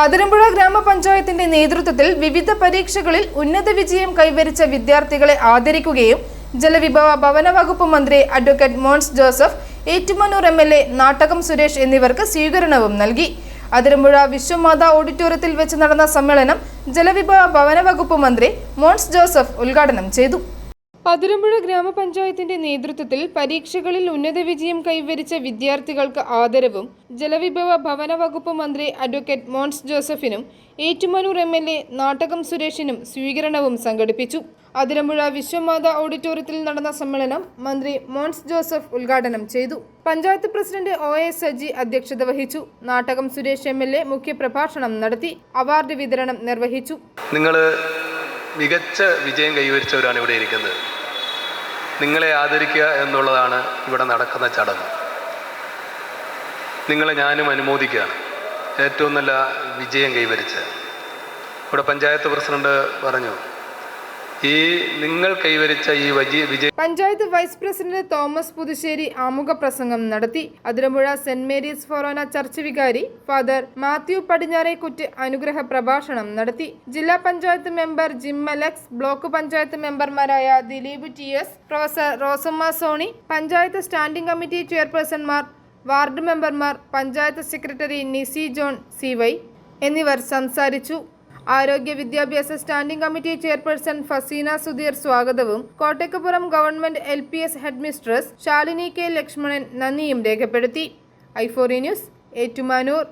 അതിരമ്പുഴ ഗ്രാമപഞ്ചായത്തിന്റെ നേതൃത്വത്തിൽ വിവിധ പരീക്ഷകളിൽ ഉന്നത വിജയം കൈവരിച്ച വിദ്യാർത്ഥികളെ ആദരിക്കുകയും ജലവിഭവ ഭവന വകുപ്പ് മന്ത്രി അഡ്വക്കേറ്റ് മോൻസ് ജോസഫ്, ഏറ്റുമാനൂർ MLA നാട്ടകം സുരേഷ് എന്നിവർക്ക് സ്വീകരണവും നൽകി. അതിരമ്പുഴ വിശ്വമാതാ ഓഡിറ്റോറിയത്തിൽ വെച്ച് നടന്ന സമ്മേളനം ജലവിഭവ ഭവന വകുപ്പ് മന്ത്രി മോൻസ് ജോസഫ് ഉദ്ഘാടനം ചെയ്തു. അതിരമ്പുഴ ഗ്രാമപഞ്ചായത്തിന്റെ നേതൃത്വത്തിൽ പരീക്ഷകളിൽ ഉന്നത വിജയം കൈവരിച്ച വിദ്യാർത്ഥികൾക്ക് ആദരവും ജലവിഭവ ഭവന വകുപ്പ് മന്ത്രി അഡ്വക്കേറ്റ് മോൻസ് ജോസഫിനും ഏറ്റുമാനൂർ MLA നാട്ടകം സുരേഷിനും സ്വീകരണവും സംഘടിപ്പിച്ചു. അതിരമ്പുഴ വിശ്വമാതാ ഓഡിറ്റോറിയത്തിൽ നടന്ന സമ്മേളനം മന്ത്രി മോൻസ് ജോസഫ് ഉദ്ഘാടനം ചെയ്തു. പഞ്ചായത്ത് പ്രസിഡന്റ് OS സജി അധ്യക്ഷത വഹിച്ചു. നാട്ടകം സുരേഷ് MLA മുഖ്യപ്രഭാഷണം നടത്തി. അവാർഡ് വിതരണം നിർവഹിച്ചു. മികച്ച വിജയം കൈവരിച്ചവരാണ് ഇവിടെ ഇരിക്കുന്നത്. നിങ്ങളെ ആദരിക്കുക എന്നുള്ളതാണ് ഇവിടെ നടക്കുന്ന ചടങ്ങ്. നിങ്ങളെ ഞാനും അനുമോദിക്കുകയാണ്. ഏറ്റവും നല്ല വിജയം കൈവരിച്ച ഇവിടെ പഞ്ചായത്ത് പ്രസിഡന്റ് പറഞ്ഞു, ഈ നിങ്ങൾ കൈവരിച്ച ഈ വിജയം. പഞ്ചായത്ത് വൈസ് പ്രസിഡന്റ് തോമസ് പുതുശ്ശേരി ആമുഖ പ്രസംഗം നടത്തി. Athirampuzha saint Mary's forane church വികാരി ഫാദർ മാത്യു പടിഞ്ഞാറേക്കുറ്റ് അനുഗ്രഹ പ്രഭാഷണം നടത്തി. ജില്ലാ പഞ്ചായത്ത് മെമ്പർ ജിം അലക്സ്, ബ്ലോക്ക് പഞ്ചായത്ത് മെമ്പർമാരായ Dileep TS, professor Rosamma Soni, panchayat standing committee ചെയർപേഴ്സൺമാർ, വാർഡ് മെമ്പർമാർ, പഞ്ചായത്ത് സെക്രട്ടറി നിസി ജോൺ CY എന്നിവർ സംസാരിച്ചു. ആരോഗ്യ വിദ്യാഭ്യാസ standing committee chairperson Faseena Sudheer സ്വാഗതവും Kottakkappuram government LPS head mistress Shalini K Lakshmanan നന്ദിയും രേഖപ്പെടുത്തി. i4 news, Ettumanoor.